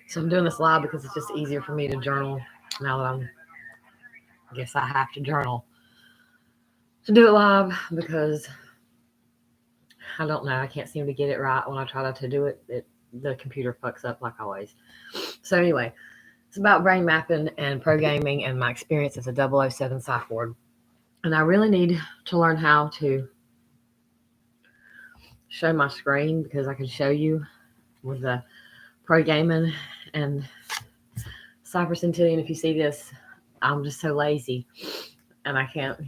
So I'm doing this live because it's just easier for me to journal now that I guess I have to journal to do it live because I don't know. I can't seem to get it right when I try to do it. The computer fucks up like always. So anyway, it's about brain mapping and pro gaming and my experience as a 007 psych ward. And I really need to learn how to show my screen because I can show you with the pro gaming and cybercentillion. If you see this, I'm just so lazy and I can't,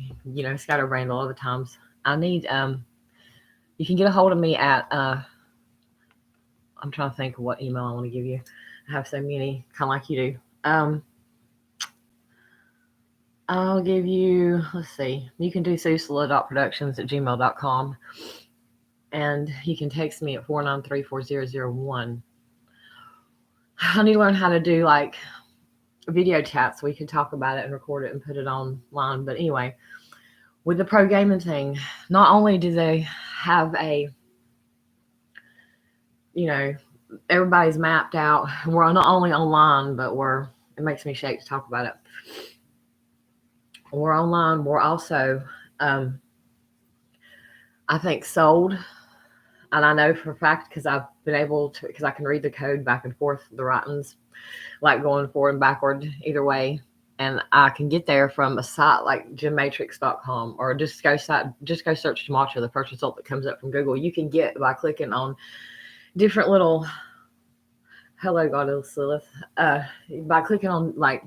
scatterbrained a lot of the times. I need, you can get a hold of me at, I'm trying to think of what email I want to give you. I have so many, kind of like you do. I'll give you, let's see, you can do susula.productions@gmail.com and you can text me at 493-4001. I need to learn how to do like video chats so we can talk about it and record it and put it online. But anyway, with the pro gaming thing, not only do they have everybody's mapped out. We're not only online, but it makes me shake to talk about it. We're online. We're also, I think, sold. And I know for a fact because I've been able to, because I can read the code back and forth, the writings, like going forward and backward, either way. And I can get there from a site like gymmatrix.com or just go search Gematria, the first result that comes up from Google. You can get by clicking on different little, hello, Goddess Lilith, by clicking on like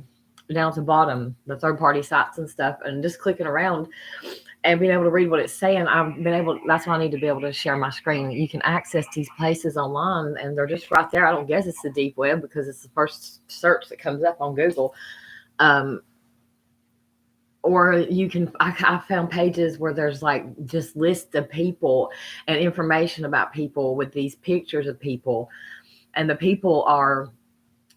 down to the bottom, the third-party sites and stuff, and just clicking around and being able to read what it's saying. That's why I need to be able to share my screen. You can access these places online and they're just right there. I don't guess it's the deep web because it's the first search that comes up on Google. Or you can, I found pages where there's like just lists of people and information about people with these pictures of people. And the people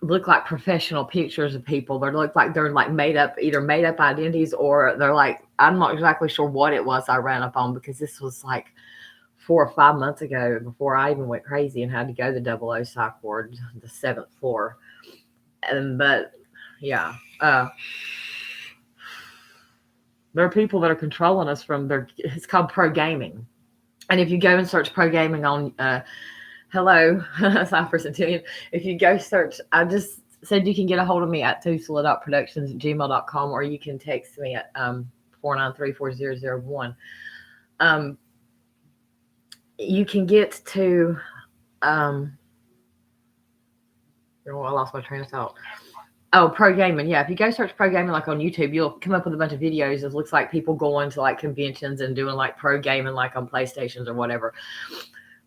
look like professional pictures of people. They look like they're like either made up identities, or they're like, I'm not exactly sure what it was I ran up on because this was like 4 or 5 months ago before I even went crazy and had to go to the 00 psych ward, the 7th floor. But yeah, there are people that are controlling us it's called pro gaming. And if you go and search pro gaming on, hello, cybercentillion. If you go search, I just said you can get a hold of me at tusula.productions@gmail.com or you can text me at 493-4001. You can get to, I lost my train of thought. Oh, pro gaming. Yeah. If you go search pro gaming, like on YouTube, you'll come up with a bunch of videos. It looks like people going to like conventions and doing like pro gaming, like on PlayStations or whatever.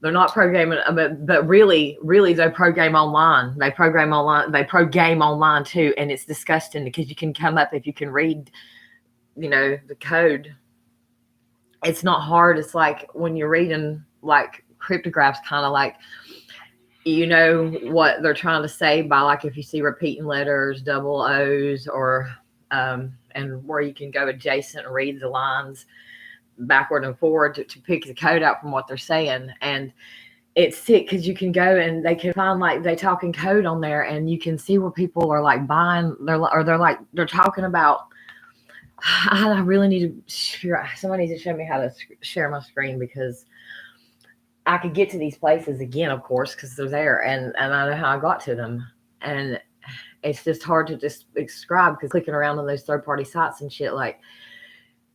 They're not pro gaming, but really they pro game online. They pro game online too. And it's disgusting because you can come up, if you can read, the code, it's not hard. It's like when you're reading like cryptographs, kind of like, what they're trying to say by like if you see repeating letters, double O's, or and where you can go adjacent and read the lines backward and forward to pick the code out from what they're saying. And it's sick because you can go and they can find like they talk in code on there and you can see where people are like buying they're talking about. I really need to somebody needs to show me how to share my screen because I could get to these places again, of course, because they're there, and I know how I got to them. And it's just hard to just describe because clicking around on those third-party sites and shit, like,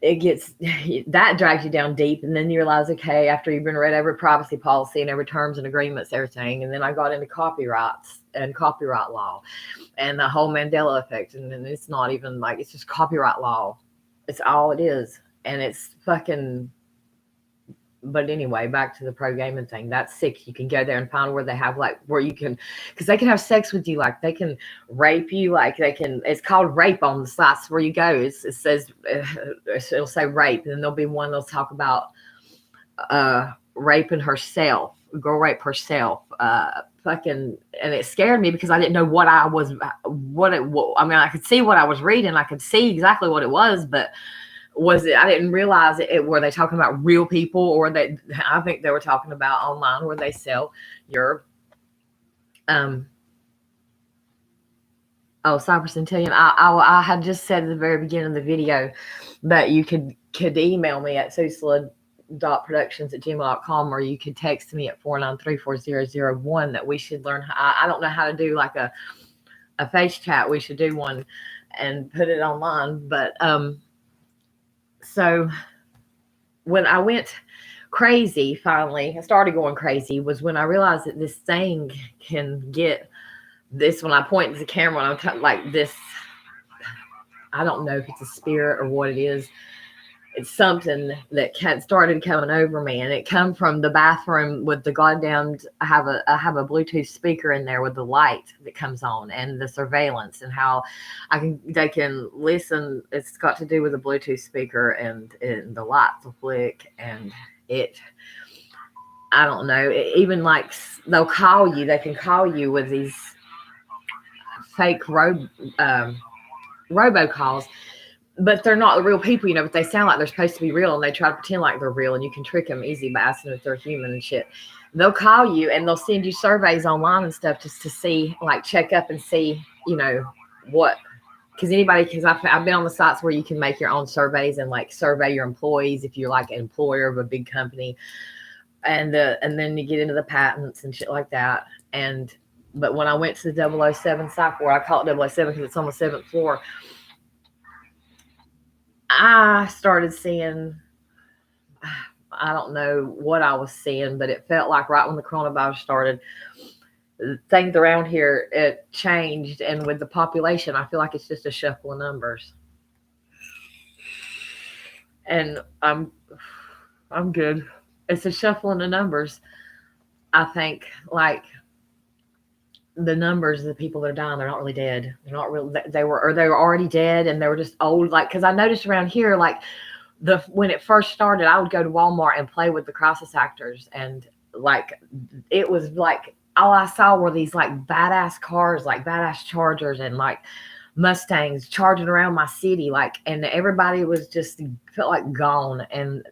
that drags you down deep. And then you realize, okay, after you've been read every privacy policy and every terms and agreements, everything, and then I got into copyrights and copyright law and the whole Mandela effect. And then it's not even like, it's just copyright law. It's all it is. And it's fucking... But anyway, back to the pro gaming thing. That's sick. You can go there and find where they have like where you can, because they can have sex with you, like they can rape you, like they can. It's called rape on the sites where you go. It says it'll say rape, and then there'll be one that'll talk about raping herself, girl rape herself. Fucking, and it scared me because I didn't know what I mean, I could see what I was reading. I could see exactly what it was, but. I didn't realize were they talking about real people, or I think they were talking about online where they sell your Oh, Cybercentillion. I had just said at the very beginning of the video that you could email me at susla.productions@gmail.com, or you could text me at 493-4001 that we should learn. I don't know how to do like a face chat. We should do one and put it online. But so when I went crazy, finally, I started going crazy, was when I realized that this thing can get this, when I point to the camera and I'm like this, I don't know if it's a spirit or what it is. It's something that started coming over me, and it come from the bathroom with the goddamn. I have a Bluetooth speaker in there with the light that comes on and the surveillance and how they can listen. It's got to do with the Bluetooth speaker and the lights will flick and it. I don't know. Even like they'll call you. They can call you with these fake robocalls, but they're not the real people, but they sound like they're supposed to be real, and they try to pretend like they're real, and you can trick them easy by asking if they're human and shit. They'll call you and they'll send you surveys online and stuff just to see, like, check up and see, what, because I've been on the sites where you can make your own surveys and like survey your employees if you're like an employer of a big company, and then you get into the patents and shit like that. But when I went to the 007 psych ward, I call it 007 because it's on the 7th floor. I started seeing, I don't know what I was seeing, but it felt like right when the coronavirus started, things around here, it changed. And with the population, I feel like it's just a shuffle of numbers. And I'm good. It's a shuffling of numbers. I think, like, the numbers of the people that are dying, they're not really dead. They're not real. They were already dead, and they were just old. Like, because I noticed around here, like when it first started, I would go to Walmart and play with the crisis actors, and like it was like all I saw were these like badass cars, like badass Chargers and like Mustangs charging around my city, like, and everybody was just felt like gone. And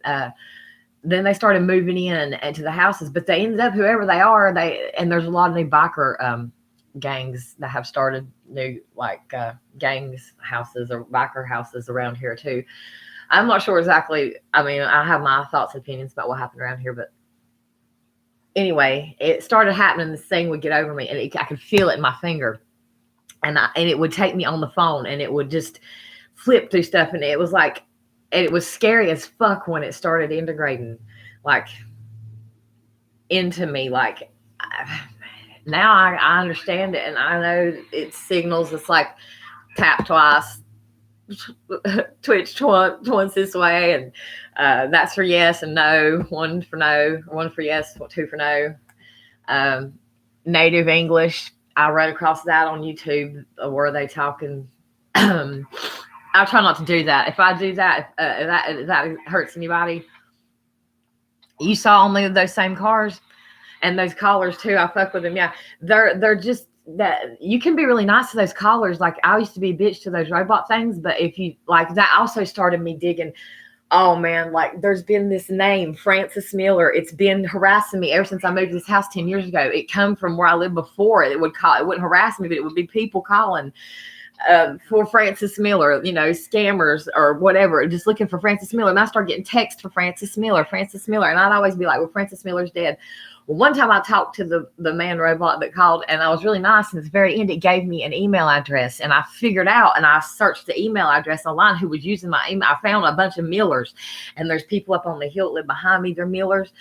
then they started moving in into the houses, but they ended up, whoever they are, and there's a lot of new biker gangs that have started new gangs houses or biker houses around here too. I'm not sure exactly. I mean, I have my thoughts and opinions about what happened around here, but anyway, it started happening. This thing would get over me, and I could feel it in my finger, and it would take me on the phone, and it would just flip through stuff, and it was like. And it was scary as fuck when it started integrating, like, into me. Like, now I understand it, and I know it signals. It's like tap twice, twitch once this way, and that's for yes and no. One for no, one for yes, two for no. Native English. I read across that on YouTube where they talking. I try not to do that. If I do that, if that hurts anybody. You saw only those same cars and those callers too. I fuck with them. Yeah, they're just that. You can be really nice to those callers. Like, I used to be a bitch to those robot things, but if you like, that also started me digging. Oh man, like, there's been this name, Francis Miller. It's been harassing me ever since I moved to this house 10 years ago. It come from where I lived before. It wouldn't harass me, but it would be people calling. For Francis Miller, scammers or whatever, just looking for Francis Miller. And I started getting texts for Francis Miller. And I'd always be like, well, Francis Miller's dead. Well, one time I talked to the man robot that called, and I was really nice. And at the very end, it gave me an email address, and I figured out, and I searched the email address online who was using my email. I found a bunch of Millers, and there's people up on the hill that live behind me. They're Millers.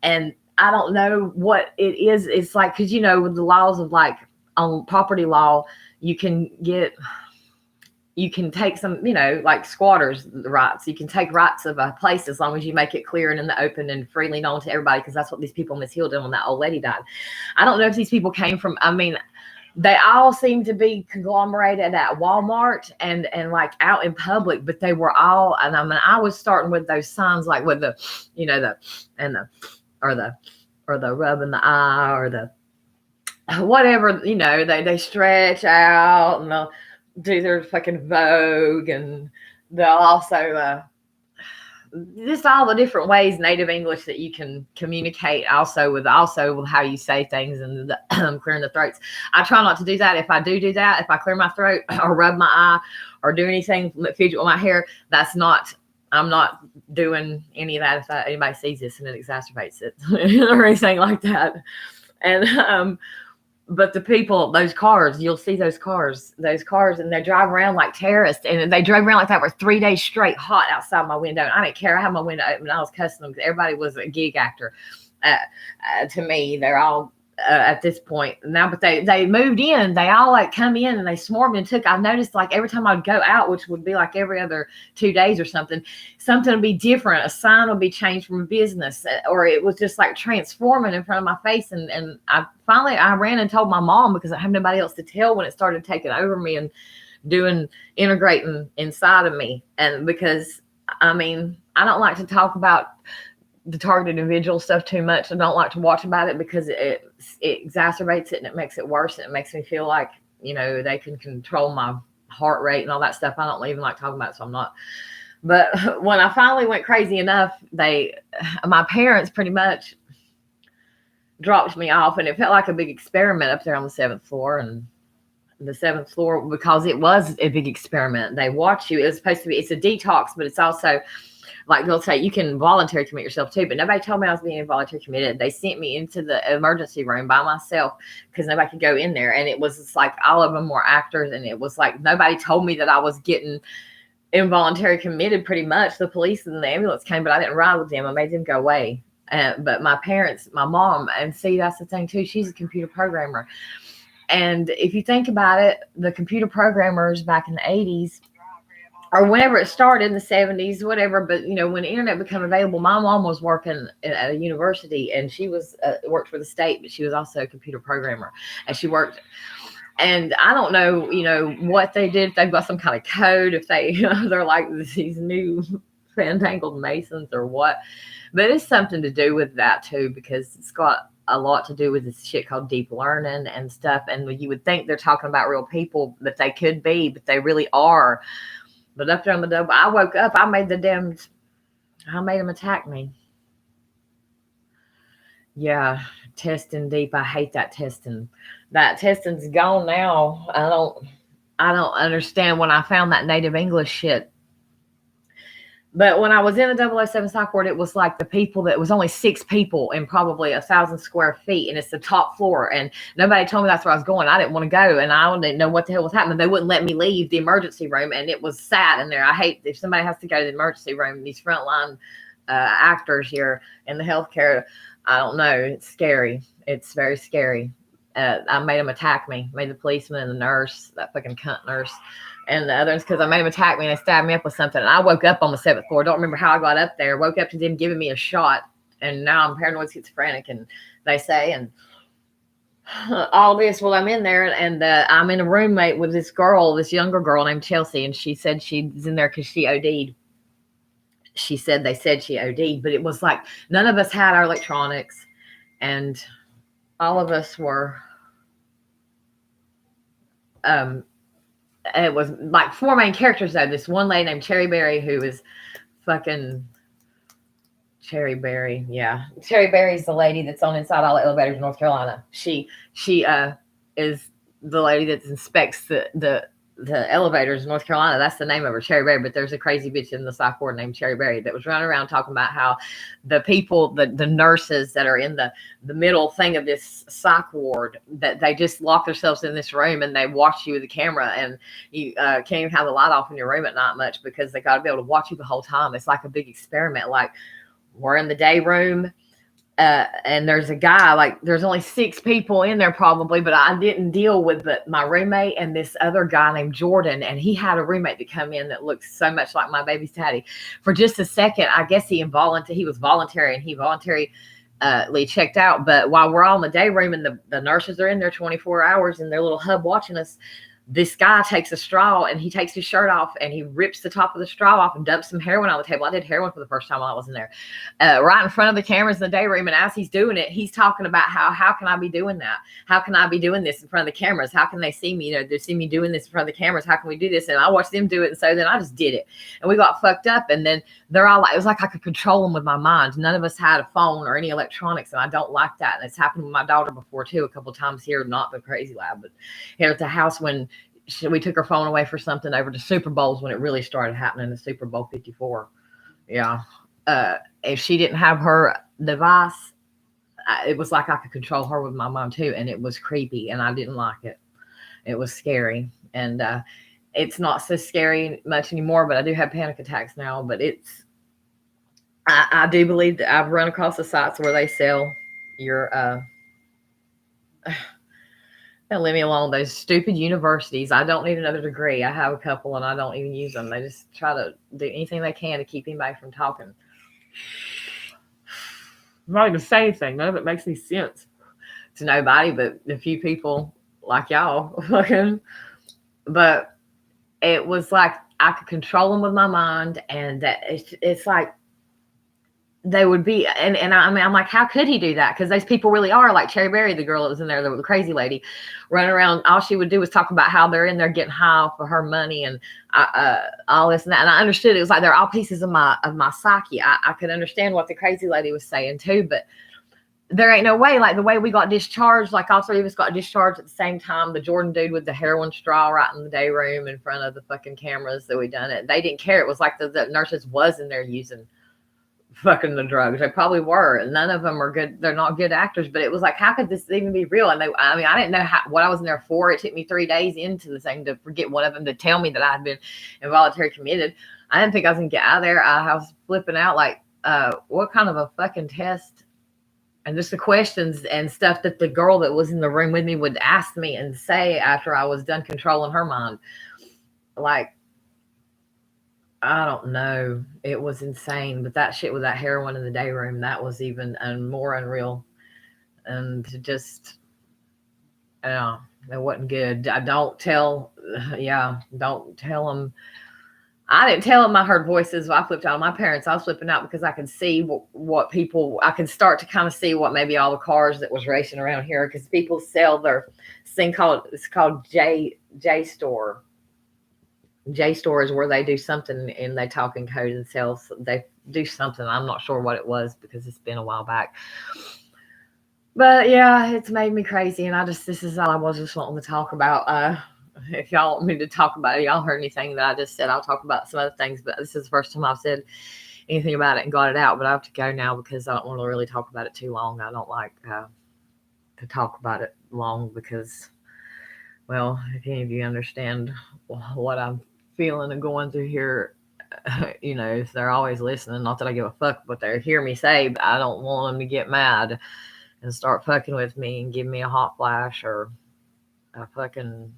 And I don't know what it is. It's like, because, with the laws of like on property law, you can take some, like squatters' rights. You can take rights of a place as long as you make it clear and in the open and freely known to everybody, because that's what these people in Miss Hill did when that old lady died. I don't know if these people came from, they all seem to be conglomerated at Walmart and like out in public, but they were all, and I was starting with those signs, like with the, or the rub in the eye, or the, whatever, they stretch out and they'll do their fucking Vogue, and they'll also just all the different ways native English that you can communicate also with how you say things and the, clearing the throats. I try not to do that. If I do that, if I clear my throat or rub my eye or do anything, fidget with my hair, I'm not doing any of that. If anybody sees this and it exacerbates it or anything like that. And but the people, those cars, you'll see those cars, and they drive around like terrorists. And they drove around like that for 3 days straight, hot outside my window. And I didn't care. I had my window open. I was cussing them because everybody was a gig actor. To me, they're all at this point now, but they moved in. They all like come in and they swarmed and took. I noticed like every time I'd go out, which would be like every other 2 days or something would be different. A sign would be changed from a business, or it was just like transforming in front of my face. And I ran and told my mom because I had nobody else to tell when it started taking over me and integrating inside of me. And because I mean, I don't like to talk about the targeted individual stuff too much. I don't like to watch about it because it exacerbates it and it makes it worse. And it makes me feel like, they can control my heart rate and all that stuff. I don't even like talking about it, so I'm not. But when I finally went crazy enough, my parents pretty much dropped me off, and it felt like a big experiment up there on the 7th floor. And the 7th floor, because it was a big experiment. They watch you. It's supposed to be, it's a detox, but it's also like they'll say you can voluntarily commit yourself too, but nobody told me I was being involuntary committed. They sent me into the emergency room by myself because nobody could go in there. And it was just like all of them were actors. And it was like nobody told me that I was getting involuntary committed pretty much. The police and the ambulance came, but I didn't ride with them. I made them go away. But my parents, my mom, and see, that's the thing too. She's a computer programmer. And if you think about it, the computer programmers back in the 80s, or whenever it started in the 70s, whatever. But, when the internet became available, my mom was working at a university, and she was worked for the state, but she was also a computer programmer. And she worked, and I don't know, what they did. If they've got some kind of code, if they're like these new fantangled Masons or what. But it's something to do with that too, because it's got a lot to do with this shit called deep learning and stuff. And you would think they're talking about real people, but they could be, but they really are. But up there on the double, I woke up, I made them attack me. Yeah, testing deep. I hate that testing. That testing's gone now. I don't understand when I found that native English shit. But when I was in the 007 psych ward, it was like the people that was only 6 people and probably 1,000 square feet. And it's the top floor. And nobody told me that's where I was going. I didn't want to go. And I didn't know what the hell was happening. They wouldn't let me leave the emergency room. And it was sad in there. I hate if somebody has to go to the emergency room, these frontline actors here in the healthcare. I don't know. It's scary. It's very scary. I made them attack me. Made the policeman and the nurse, that fucking cunt nurse, and the others, because I made them attack me and they stabbed me up with something. And I woke up on the 7th floor. Don't remember how I got up there. Woke up to them giving me a shot. And now I'm paranoid schizophrenic, and they say, and all this while I'm in there. And I'm in a roommate with this younger girl named Chelsea. And she said she's in there because she OD'd. They said she OD'd, but it was like none of us had our electronics. And all of us were, it was like 4 main characters though. This one lady named Cherry Berry, who is fucking Cherry Berry. Yeah. Cherry Berry's the lady that's on inside all the elevators in North Carolina. She is the lady that inspects the elevators in North Carolina. That's the name of her, Cherry Berry. But there's a crazy bitch in the psych ward named Cherry Berry that was running around talking about how the people, the nurses that are in the middle thing of this psych ward, that they just lock themselves in this room and they watch you with the camera, and you can't even have the light off in your room at night much because they got to be able to watch you the whole time. It's like a big experiment. Like, we're in the day room. And there's a guy, like there's only 6 people in there probably, but I didn't deal with my roommate and this other guy named Jordan. And he had a roommate to come in that looked so much like my baby's daddy. For just a second, I guess he was voluntary, and he voluntarily checked out. But while we're all in the day room and the nurses are in there 24 hours in their little hub watching us, this guy takes a straw and he takes his shirt off and he rips the top of the straw off and dumps some heroin on the table. I did heroin for the first time while I was in there, right in front of the cameras in the day room. And as he's doing it, he's talking about how can I be doing that? How can I be doing this in front of the cameras? How can they see me? They see me doing this in front of the cameras. How can we do this? And I watched them do it. And so then I just did it. And we got fucked up. And then they're all like, it was like I could control them with my mind. None of us had a phone or any electronics. And I don't like that. And it's happened with my daughter before too, a couple of times here, not the crazy lab, but here at the house when we took her phone away for something over the Super Bowls when it really started happening, the Super Bowl 54. Yeah. If she didn't have her device, it was like I could control her with my mom too. And it was creepy and I didn't like it. It was scary. And it's not so scary much anymore, but I do have panic attacks now. But I do believe that I've run across the sites where they sell your leave me alone. Those stupid universities. I don't need another degree. I have a couple and I don't even use them. They just try to do anything they can to keep anybody from talking. I'm not even saying anything. None of it makes any sense to nobody but a few people like y'all. But it was like I could control them with my mind, and that it's like they would be, and I mean, I'm like, how could he do that? Because those people really are like Cherry Berry, the girl that was in there, the crazy lady, running around. All she would do was talk about how they're in there getting high for her money and all this and that. And I understood it was like they're all pieces of my psyche. I could understand what the crazy lady was saying too, but there ain't no way. Like the way we got discharged, like all three of us got discharged at the same time. The Jordan dude with the heroin straw right in the day room in front of the fucking cameras that we done it. They didn't care. It was like the nurses was in there using fucking the drugs. They probably were, and none of them are good. They're not good actors, but it was like, how could this even be real? And I mean, I didn't know what I was in there for. It took me 3 days into the thing to forget one of them to tell me that I had been involuntary committed. I didn't think I was gonna get out of there. I was flipping out, like, what kind of a fucking test? And just the questions and stuff that the girl that was in the room with me would ask me and say after I was done controlling her mind. Like, I don't know. It was insane. But that shit with that heroin in the day room, that was even more unreal. And just, it wasn't good. Don't tell them. I didn't tell them I heard voices. I flipped out on my parents. I was flipping out because I could see what people, I could start to kind of see what maybe all the cars that was racing around here, because people sell their thing it's called J Store. J Store is where they do something and they talk in code and they do something. I'm not sure what it was because it's been a while back. But yeah, it's made me crazy. And this is all I was just wanting to talk about. If y'all want me to talk about it, y'all heard anything that I just said, I'll talk about some other things. But this is the first time I've said anything about it and got it out. But I have to go now because I don't want to really talk about it too long. I don't like to talk about it long because, well, if any of you understand what I'm feeling and going through here, if they're always listening, not that I give a fuck what they hear me say, but I don't want them to get mad and start fucking with me and give me a hot flash or a fucking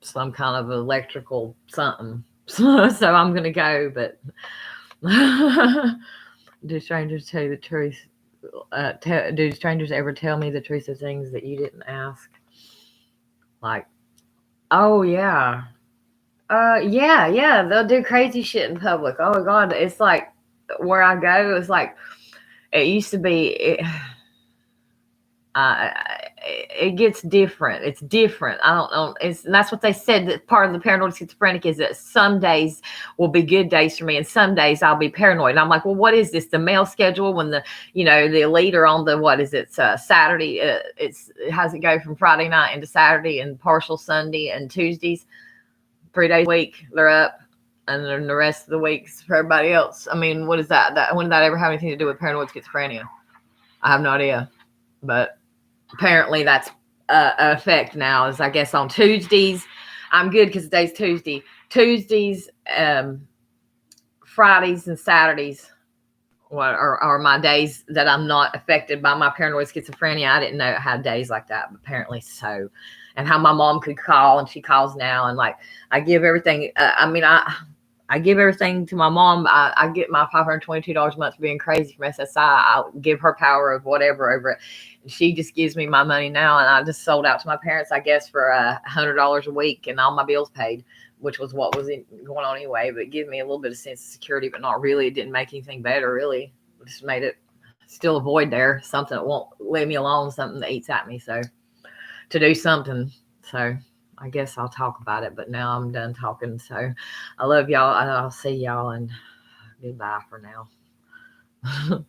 some kind of electrical something. So I'm gonna go, but do strangers tell you the truth? Do strangers ever tell me the truth of things that you didn't ask? Like, oh yeah. Yeah, they'll do crazy shit in public. Oh my God, it's like where I go, it's like it used to be. It gets different. It's different. I don't know. And that's what they said. That part of the paranoid schizophrenic is that some days will be good days for me, and some days I'll be paranoid. And I'm like, well, what is this? The mail schedule when the elite are on the what is it? Saturday. It has it go from Friday night into Saturday and partial Sunday and Tuesdays. 3 days a week they're up, and then the rest of the weeks for everybody else. I mean, what is that? When did that ever have anything to do with paranoid schizophrenia? I have no idea, but apparently that's a effect now. Is I guess on Tuesdays I'm good because today's Tuesday. Tuesdays, Fridays, and Saturdays are my days that I'm not affected by my paranoid schizophrenia. I didn't know it had days like that, but apparently so. And how my mom could call, and she calls now, and like I give everything. I give everything to my mom. I get my $522 a month for being crazy from SSI. I'll give her power of whatever over it. And she just gives me my money now. And I just sold out to my parents, I guess, for $100 a week and all my bills paid, which was what was going on anyway. But it gave me a little bit of sense of security, but not really. It didn't make anything better, really. It just made it still a void there, something that won't leave me alone, something that eats at me. So to do something. So I guess I'll talk about it, but now I'm done talking. So I love y'all, and I'll see y'all, and goodbye for now.